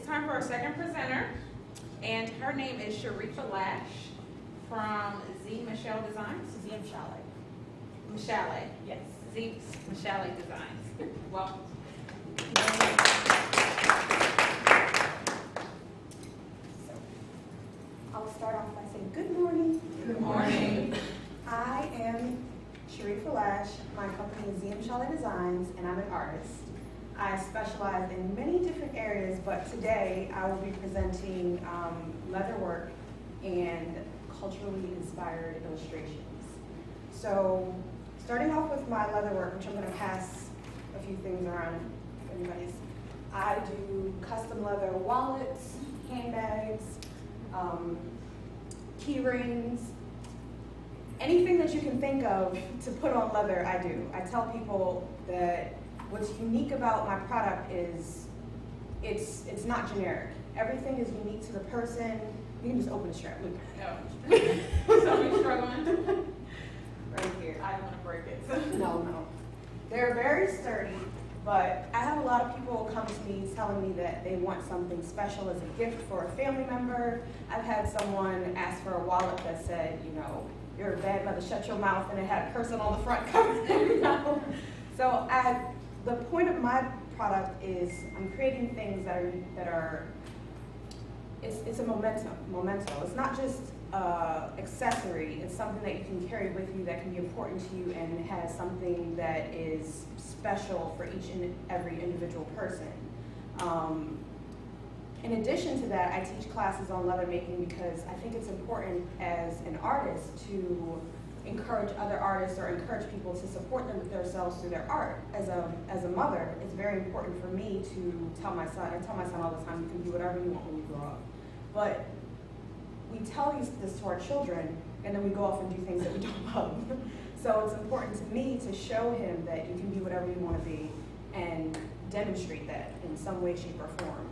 time for our second presenter, and her name is Sharifah Lash from MShale Designs. MShale. Yes. MShale Designs. Welcome. I'll start off by saying good morning. Good morning. I am Sharifah Lash. My company is MShale Designs, and I'm an artist. I specialize in many different areas, but today I will be presenting leatherwork and culturally inspired illustrations. So, starting off with my leatherwork, which I'm going to pass a few things around if anybody's. I do custom leather wallets, handbags, key rings, anything that you can think of to put on leather, I do. I tell people that what's unique about my product is it's not generic. Everything is unique to the person. You can just open the strap. Look. No. Somebody's struggling. Right here. I don't want to break it. No. They're very sturdy, but I have a lot of people come to me telling me that they want something special as a gift for a family member. I've had someone ask for a wallet that said, you're a bad mother, shut your mouth, and it had a person on the front cover. So the point of my product is I'm creating things that are it's a memento. It's not just accessory. It's something that you can carry with you that can be important to you, and it has something that is special for each and every individual person. In addition to that, I teach classes on leather making because I think it's important as an artist to encourage other artists or encourage people to support themselves through their art. As a mother, it's very important for me to tell my son all the time, you can do whatever you want when you grow up. But we tell this to our children, and then we go off and do things that we don't love. So it's important to me to show him that you can be whatever you want to be and demonstrate that in some way, shape, or form.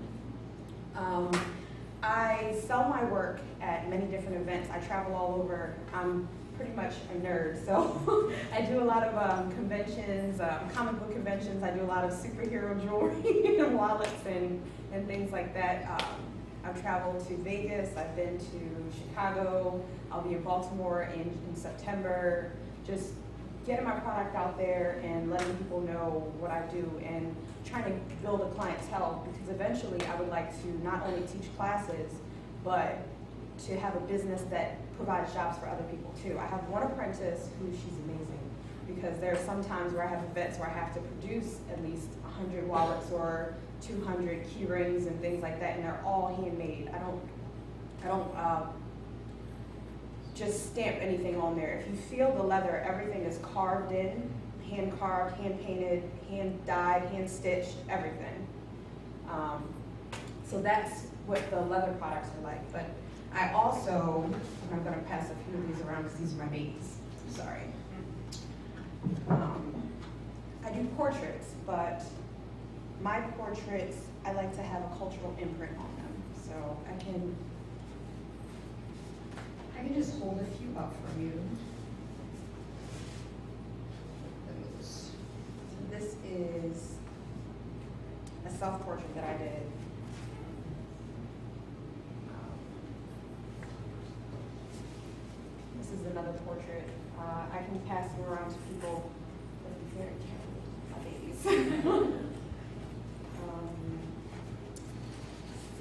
I sell my work at many different events. I travel all over. I'm pretty much a nerd, so I do a lot of conventions, comic book conventions. I do a lot of superhero jewelry and wallets and things like that. I've traveled to Vegas. I've been to Chicago. I'll be in Baltimore in September. Just getting my product out there and letting people know what I do and trying to build a clientele, because eventually I would like to not only teach classes, but to have a business that provides jobs for other people too. I have one apprentice who she's amazing, because there are some times where I have events where I have to produce at least 100 wallets or 200 key rings and things like that, and they're all handmade. I don't just stamp anything on there. If you feel the leather, everything is carved in, hand carved, hand painted, hand dyed, hand stitched, everything. So that's what the leather products are like. But I also, I'm going to pass a few of these around because these are my babies. Sorry. I do portraits, but my portraits, I like to have a cultural imprint on them. So I can just hold a few up for you. So this is a self-portrait that I did. This is another portrait. I can pass them around to people, but be very careful, my babies.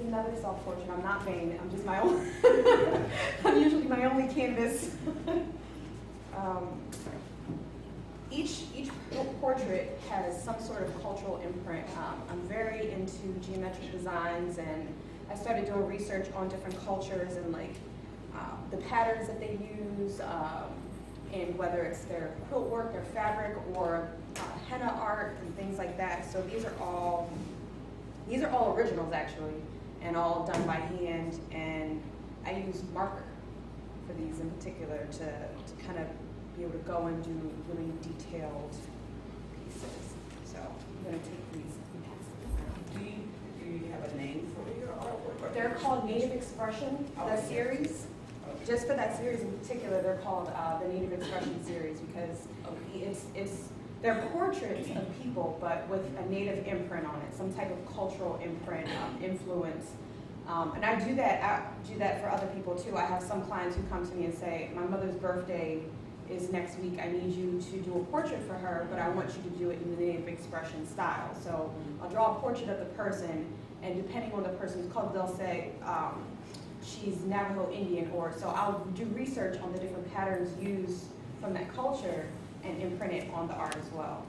Another self-portrait. I'm not vain. I'm just my own. I'm usually my only canvas. Each portrait has some sort of cultural imprint. I'm very into geometric designs, and I started doing research on different cultures and the patterns that they use, and whether it's their quilt work, their fabric, or henna art and things like that. So these are all originals actually, and all done by hand, and I use marker for these in particular to kind of be able to go and do really detailed pieces. So I'm going to take these and pass them around. Do you have a name for your artwork? They're called Native Expression, the series. Okay. Just for that series in particular, they're called the Native Expression series, because it's they're portraits of people, but with a native imprint on it, some type of cultural imprint, influence. And I do that for other people too. I have some clients who come to me and say, my mother's birthday is next week. I need you to do a portrait for her, but I want you to do it in the native expression style. So I'll draw a portrait of the person, and depending on the person's color, they'll say she's Navajo Indian, or so I'll do research on the different patterns used from that culture and imprint it on the art as well.